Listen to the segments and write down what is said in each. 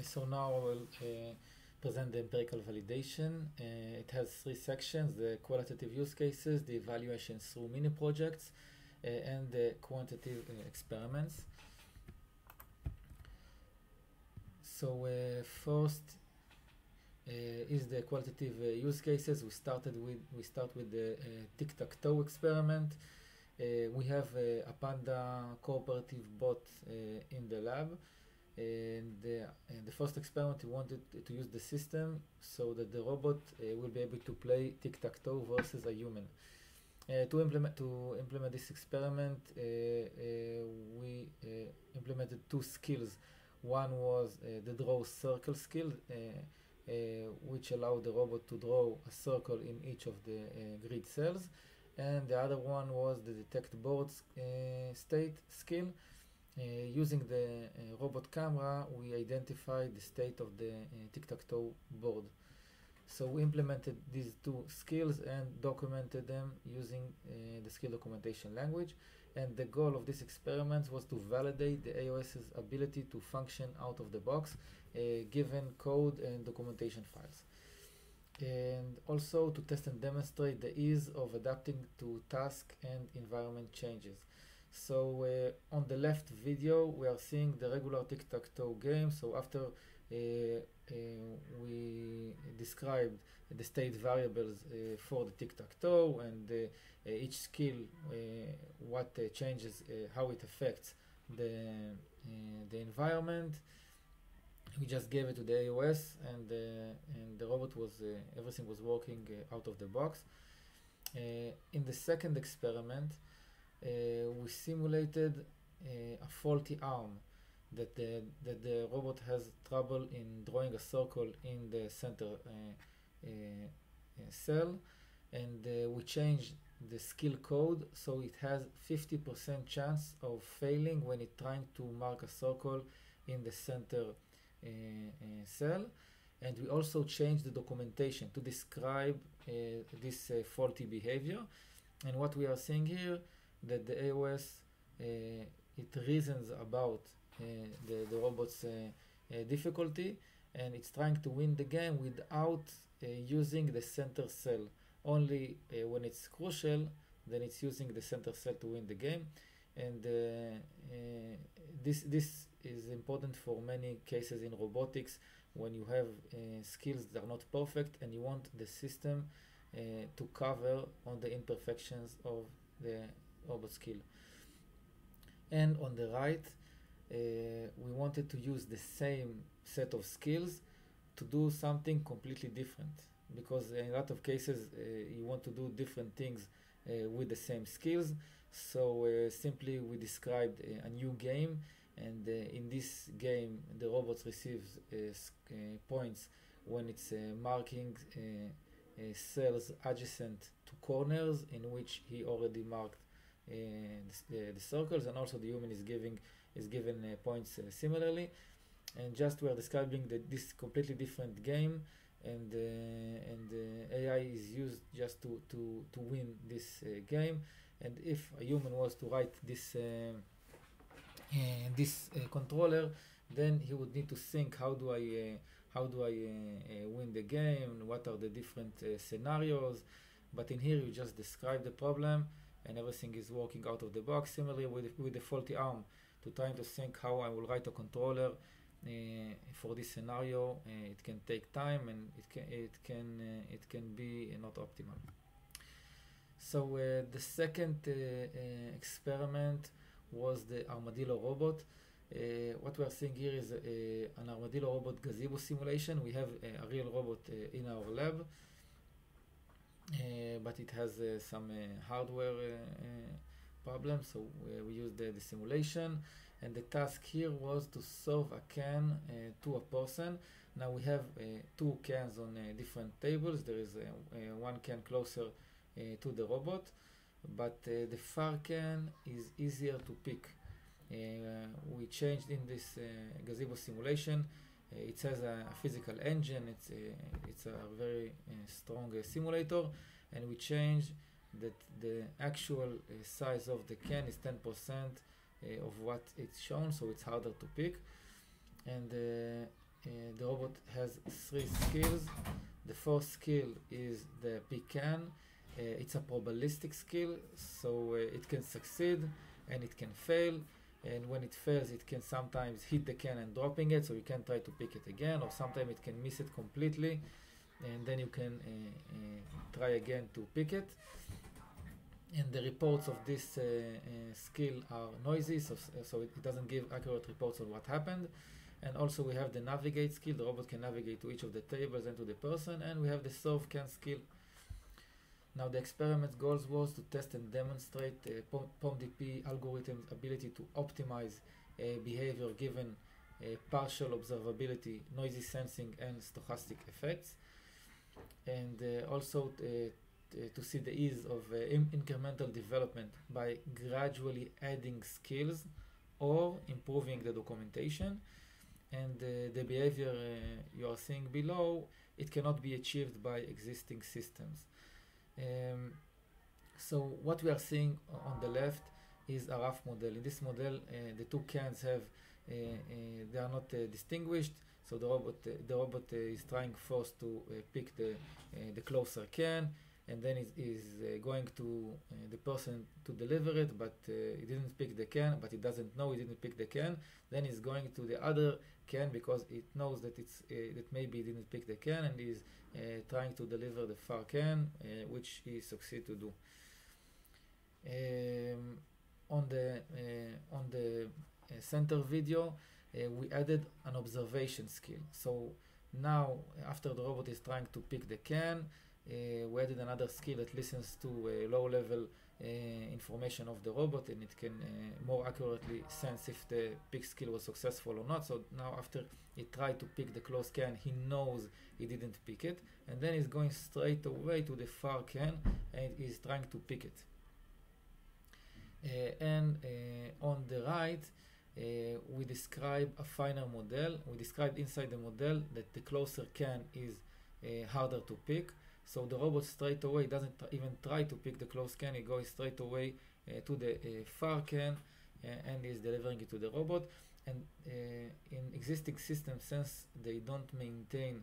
So now I will present the empirical validation. It has three sections: the qualitative use cases, the evaluation through mini projects, and the quantitative experiments. So first is the qualitative use cases. We start with the tic-tac-toe experiment. We have a Panda cooperative bot in the lab. And the first experiment, we wanted to use the system so that the robot will be able to play tic-tac-toe versus a human. To implement this experiment, we implemented two skills. One was the draw circle skill, which allowed the robot to draw a circle in each of the grid cells, and the other one was the detect board state skill. Using the robot camera, we identified the state of the tic-tac-toe board. So we implemented these two skills and documented them using the skill documentation language. And the goal of this experiment was to validate the AOS's ability to function out of the box, given code and documentation files. And also to test and demonstrate the ease of adapting to task and environment changes. So on the left video, we are seeing the regular tic-tac-toe game. So after we described the state variables for the tic-tac-toe and each skill, what changes, how it affects the environment. We just gave it to the AOS, and the robot was everything was working out of the box. In the second experiment, we simulated a faulty arm that the robot has trouble in drawing a circle in the center cell, and we changed the skill code so it has 50% chance of failing when it's trying to mark a circle in the center cell. And we also changed the documentation to describe this faulty behavior. And what we are seeing here, that the AOS it reasons about the robot's difficulty, and it's trying to win the game without using the center cell. Only when it's crucial, then it's using the center cell to win the game. And this is important for many cases in robotics when you have skills that are not perfect and you want the system to cover on the imperfections of the robot skill. And on the right, we wanted to use the same set of skills to do something completely different, because in a lot of cases you want to do different things with the same skills. So simply we described a new game, and in this game the robot receives points when it's marking cells adjacent to corners in which he already marked the circles, and also the human is given points similarly. And just we are describing this completely different game, and AI is used just to win this game. And if a human was to write this controller, then he would need to think, how do I win the game? What are the different scenarios? But in here you just describe the problem and everything is working out of the box. Similarly with the faulty arm, to trying to think how I will write a controller for this scenario. It can take time, and it can be not optimal. So the second experiment was the armadillo robot. What we are seeing here is an armadillo robot gazebo simulation. We have a real robot in our lab, but it has some hardware problems, so we used the simulation. And the task here was to serve a can to a person. Now we have two cans on different tables. There is one can closer to the robot, but the far can is easier to pick. We changed in this gazebo simulation. It has a physical engine. It's a very strong simulator, and we changed that the actual size of the can is 10% of what it's shown, so it's harder to pick. And the robot has 3 skills. The first skill is the pick can. It's a probabilistic skill, so it can succeed and it can fail. And when it fails, it can sometimes hit the can and dropping it, so you can try to pick it again, or sometimes it can miss it completely, and then you can try again to pick it. And the reports of this skill are noisy, so it doesn't give accurate reports on what happened. And also we have the navigate skill. The robot can navigate to each of the tables and to the person. And we have the solve can skill. Now the experiment's goals was to test and demonstrate POMDP algorithm's ability to optimize behavior given partial observability, noisy sensing, and stochastic effects. And also to see the ease of incremental development by gradually adding skills or improving the documentation. And the behavior you are seeing below, it cannot be achieved by existing systems. So what we are seeing on the left is a rough model. In this model, the two cans have they are not distinguished. So the robot is trying first to pick the closer can, and then is going to the person to deliver it, but he didn't pick the can, but he doesn't know he didn't pick the can. Then he's going to the other can because it knows that it's that maybe he didn't pick the can, and is trying to deliver the far can, which he succeed to do. On the center video, we added an observation skill. So now, after the robot is trying to pick the can, we added another skill that listens to low-level information of the robot, and it can more accurately sense if the pick skill was successful or not. So now, after he tried to pick the close can, he knows he didn't pick it, and then he's going straight away to the far can and he's trying to pick it. On the right, we describe a finer model. We described inside the model that the closer can is harder to pick. So the robot straight away doesn't even try to pick the close can. He goes straight away to the far can and is delivering it to the robot. And in existing systems, since they don't maintain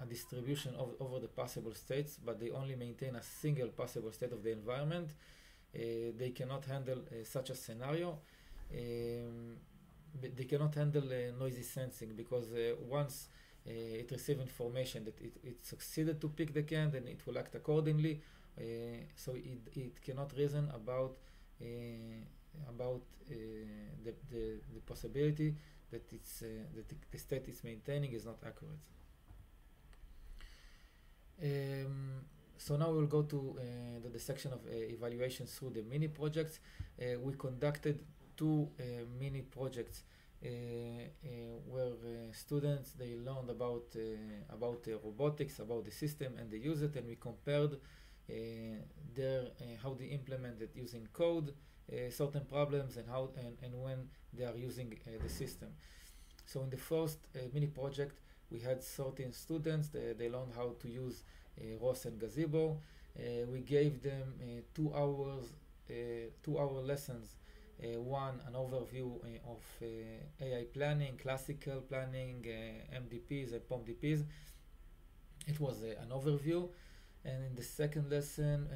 a distribution over the possible states, but they only maintain a single possible state of the environment, they cannot handle such a scenario. They cannot handle noisy sensing, because once it receives information that it succeeded to pick the can, then it will act accordingly. So it cannot reason about the possibility that the state it's maintaining is not accurate. So now we'll go to the section of evaluations through the mini projects. We conducted 2 mini projects where students, they learned about robotics, about the system, and they use it, and we compared how they implement it using code, certain problems, and how and when they are using the system. So in the first mini project, we had 13 students. They learned how to use ROS and Gazebo. We gave them 2 hours, 2-hour lessons. One, an overview of AI planning, classical planning, MDPs and POMDPs. It was an overview. And in the second lesson,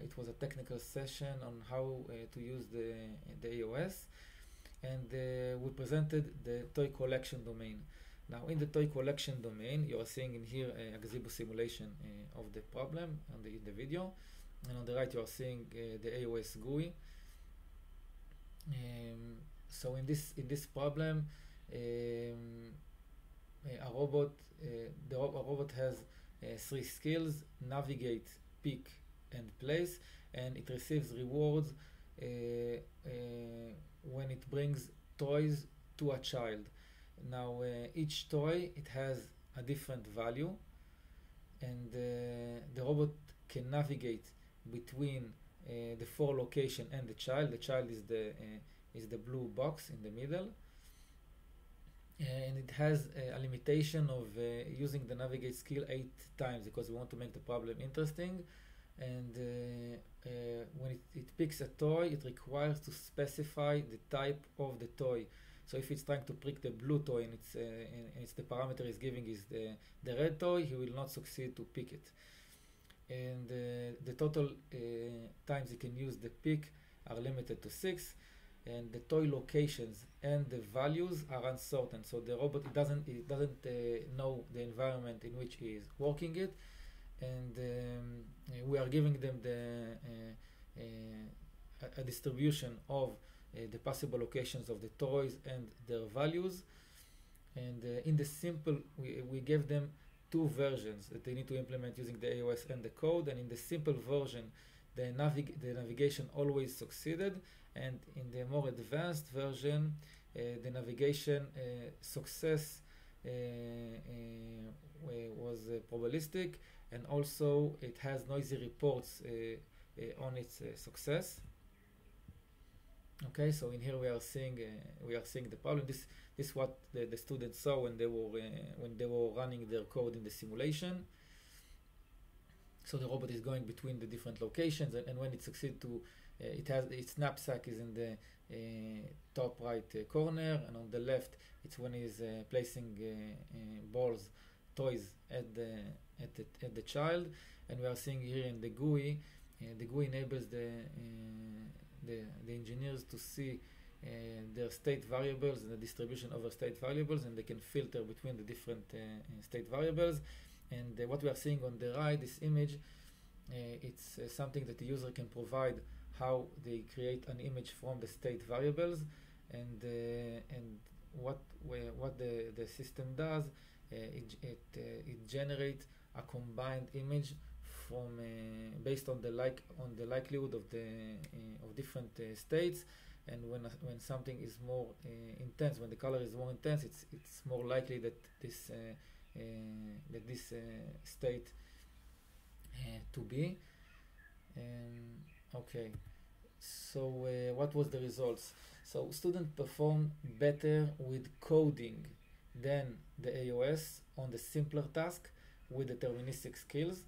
it was a technical session on how to use the AOS. And we presented the toy collection domain. Now, in the toy collection domain, you are seeing in here a Gazebo simulation of the problem in the video. And on the right, you are seeing the AOS GUI. So in this problem, a robot has 3 skills: navigate, pick, and place, and it receives rewards when it brings toys to a child. Now each toy, it has a different value, and the robot can navigate between the 4 location and the child. The child is the blue box in the middle, and it has a limitation of using the navigate skill 8 times, because we want to make the problem interesting. And when it picks a toy, it requires to specify the type of the toy. So if it's trying to prick the blue toy and it's the parameter is giving is the red toy, he will not succeed to pick it. And the total times he can use the pick are limited to 6, and the toy locations and the values are uncertain. So the robot doesn't know the environment in which he is working it, and we are giving them a distribution of the possible locations of the toys and their values. And in the simple, we gave them 2 versions that they need to implement using the AOS and the code. And in the simple version, the navigation always succeeded, and in the more advanced version, the navigation success was probabilistic, and also it has noisy reports on its success. Okay, so in here we are seeing the problem. This what the students saw when they were running their code in the simulation. So the robot is going between the different locations, and when it succeeds to, its knapsack is in the top right corner, and on the left it's when he's placing balls, toys at the child. And we are seeing here in the GUI, the GUI enables the engineers to see their state variables and the distribution over state variables, and they can filter between the different state variables. And what we are seeing on the right, this image, it's something that the user can provide, how they create an image from the state variables, and what the system does, it generates a combined image from based on the likelihood of different states. And when something is more intense, when the color is more intense, it's more likely that this state to be. Okay, so what was the results? So students performed better with coding than the AOS on the simpler task with deterministic skills,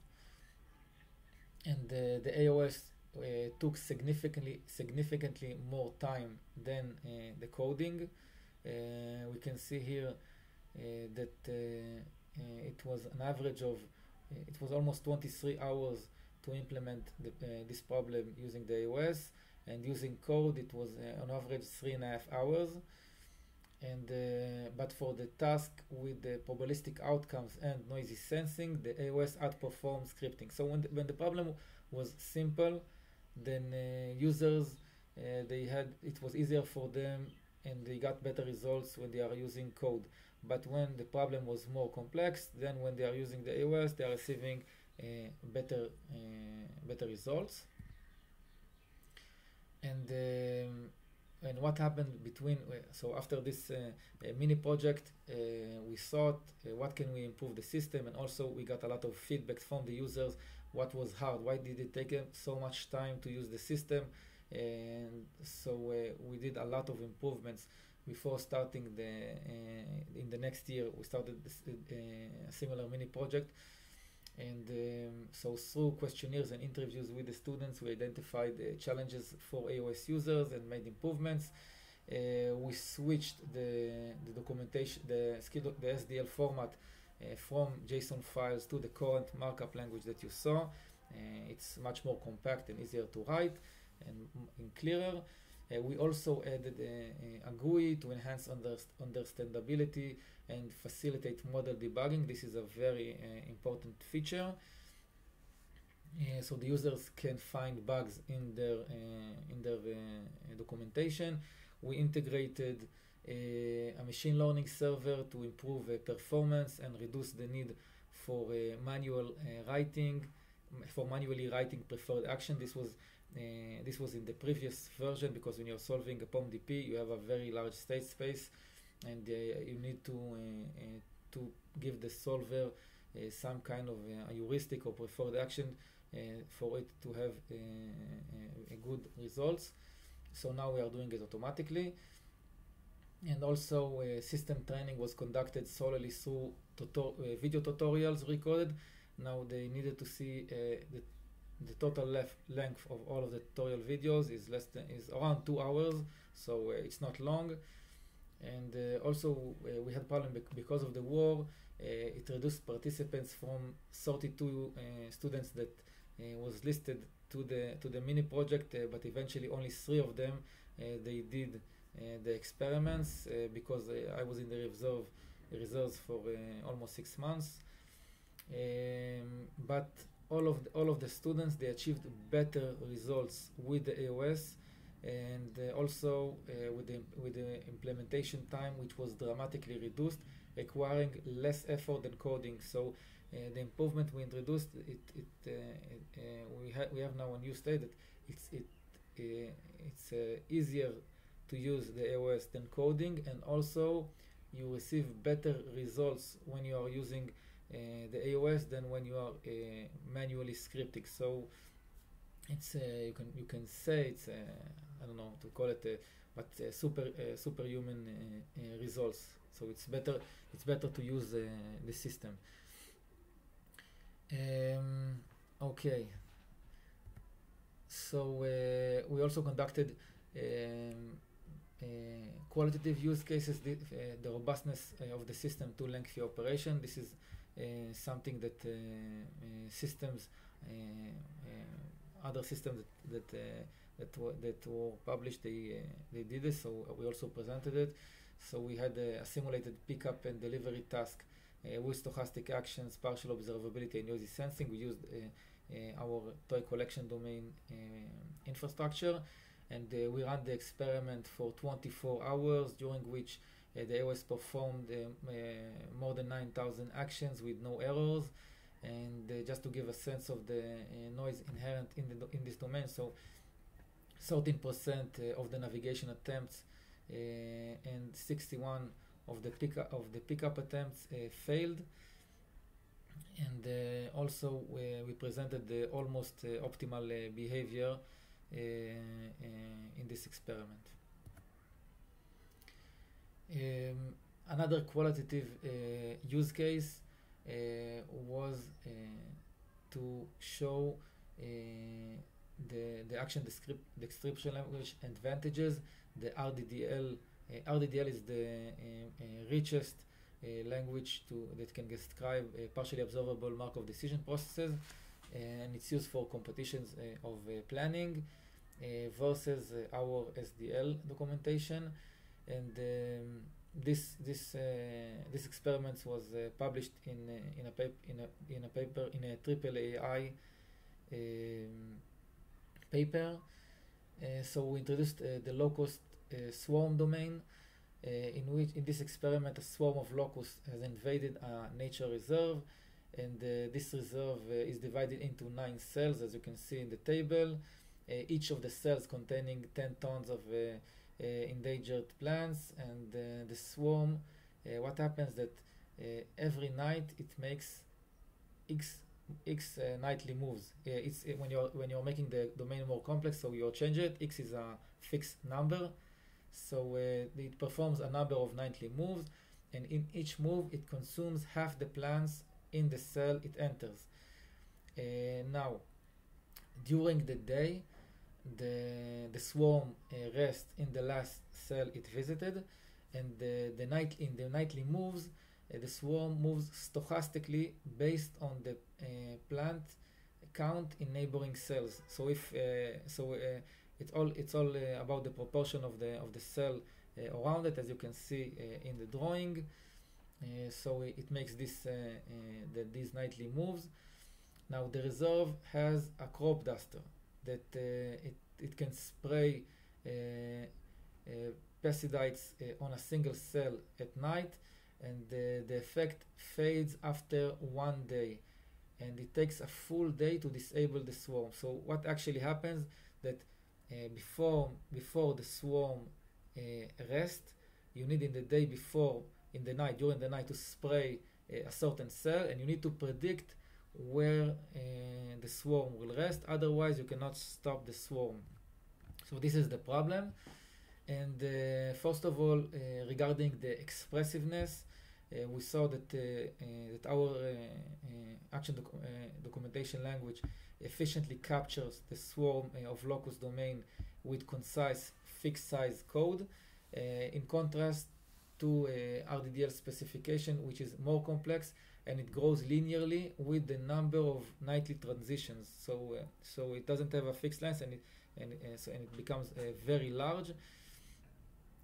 and the AOS took significantly more time than the coding. We can see here that it was an average of it was almost 23 hours to implement this problem using the AOS, and using code it was on average 3.5 hours. And but for the task with the probabilistic outcomes and noisy sensing, the AOS outperformed scripting. So when the problem was simple, then users it was easier for them, and they got better results when they are using code. But when the problem was more complex, then when they are using the AOS, they are receiving better results. And what happened between, so after this mini project, we thought what can we improve the system, and also we got a lot of feedback from the users. What was hard? Why did it take so much time to use the system? And so we did a lot of improvements before starting in the next year. We started a similar mini project. And so through questionnaires and interviews with the students, we identified challenges for AOS users and made improvements. We switched the documentation, the SDL format from JSON files to the current markup language that you saw. It's much more compact and easier to write and clearer. We also added a GUI to enhance understandability and facilitate model debugging. This is a very important feature. So the users can find bugs in their documentation. We integrated a machine learning server to improve performance and reduce the need for manually writing preferred action. This was in the previous version, because when you're solving a POM-DP, you have a very large state space, and you need to give the solver some kind of a heuristic or preferred action for it to have a good results. So now we are doing it automatically. And also system training was conducted solely through video tutorials recorded. Now they needed to see the total length of all of the tutorial videos is around 2 hours, so it's not long. And also we had problem because of the war. It reduced participants from 32 students that was listed to the mini project, but eventually only 3 of them they did the experiments because I was in the reserves for almost 6 months. But all of the students they achieved better results with the AOS, and also with the implementation time, which was dramatically reduced, requiring less effort than coding. So the improvement we introduced, we have now a new state that it's easier to use the AOS than coding, and also you receive better results when you are using the AOS than when you are manually scripting. So it's you can say it's I don't know to call it but superhuman results. So it's better to use the system. Okay. So we also conducted qualitative use cases, the robustness of the system to lengthy operation. This is something that systems, other systems that were published, they did this. So we also presented it. So we had a simulated pickup and delivery task with stochastic actions, partial observability, and noisy sensing. We used our toy collection domain infrastructure, and we ran the experiment for 24 hours, during which the AOS performed more than 9,000 actions with no errors. And just to give a sense of the noise inherent in this domain, so 13% of the navigation attempts and 61 of the pickup attempts failed. And also we presented the almost optimal behavior in this experiment. Another qualitative use case was to show the action description language advantages. The RDDL is the richest language that can describe partially observable Markov decision processes, and it's used for competitions of planning versus our SDL documentation. And this experiment was published in a paper in a AAAI paper. So we introduced the locust swarm domain, in this experiment a swarm of locusts has invaded a nature reserve, and this reserve is divided into 9 cells, as you can see in the table, each of the cells containing 10 tons of endangered plants. And the swarm, what happens that every night it makes x nightly moves. It's when you're making the domain more complex, so you change it. X is a fixed number, so it performs a number of nightly moves, and in each move it consumes half the plants in the cell it enters. Now, during the day, the swarm rests in the last cell it visited, and in the nightly moves, the swarm moves stochastically based on the plant count in neighboring cells. So if it's all about the proportion of the cell around it, as you can see in the drawing. So it makes these nightly moves. Now the reserve has a crop duster that it can spray pesticides on a single cell at night, and the effect fades after 1 day, and it takes a full day to disable the swarm. So what actually happens that before the swarm rest, you need during the night to spray a certain cell, and you need to predict where the swarm will rest, otherwise you cannot stop the swarm. So this is the problem. And first of all, regarding the expressiveness, we saw that our action documentation language efficiently captures the swarm of locus domain with concise fixed size code. In contrast, to RDDL specification, which is more complex, and it grows linearly with the number of nightly transitions. So it doesn't have a fixed length, and it becomes very large.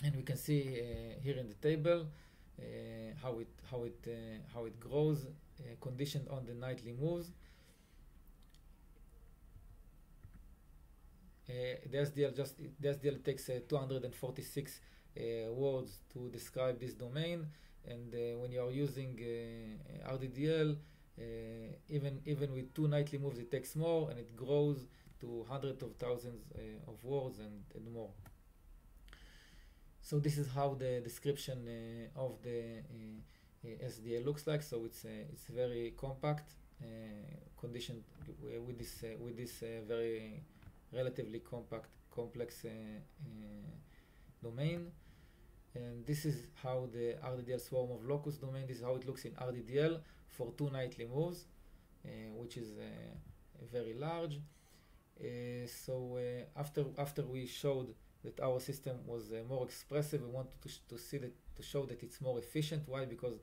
And we can see here in the table how it grows, conditioned on the nightly moves. The SDL takes 246 words to describe this domain, and when you are using RDDL, even with 2 nightly moves, it takes more, and it grows to hundreds of thousands of words and more. So this is how the description of the SDL looks like. So it's very compact, conditioned with this very relatively complex domain. And this is how the RDDL swarm of locus domain, this is how it looks in RDDL for 2 nightly moves, which is very large. So after we showed that our system was more expressive, we wanted to show that it's more efficient. Why? Because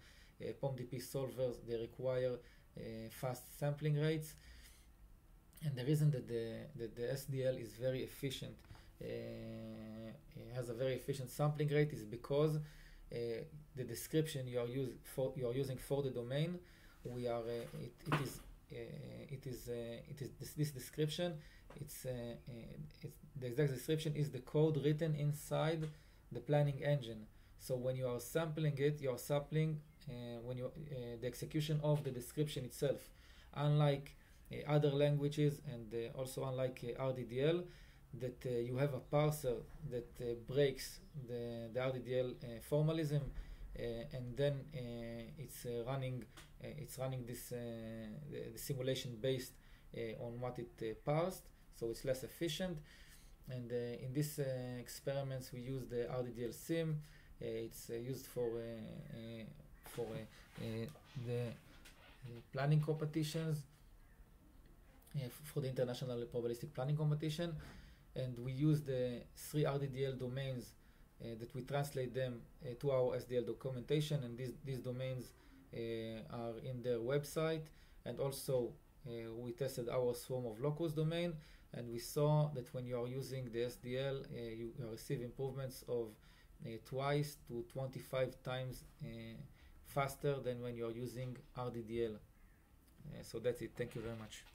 POMDP solvers, they require fast sampling rates, and the reason that the SDL is very efficient, has a very efficient sampling rate, is because the description you are using for the domain, this description. The exact description is the code written inside the planning engine. So when you are sampling it, you are sampling the execution of the description itself. Unlike other languages, and also unlike RDDL, that you have a parser that breaks the RDDL formalism, and then it's running this the simulation based on what it parsed, so it's less efficient. And in these experiments, we use the RDDL sim. It's used for the planning competitions, for the International Probabilistic Planning Competition, and we use the 3 RDDL domains that we translate them to our SDL documentation, and these domains are in their website. And also we tested our swarm of locus domain, and we saw that when you are using the SDL, you receive improvements of twice to 25 times faster than when you are using RDDL. So that's it. Thank you very much.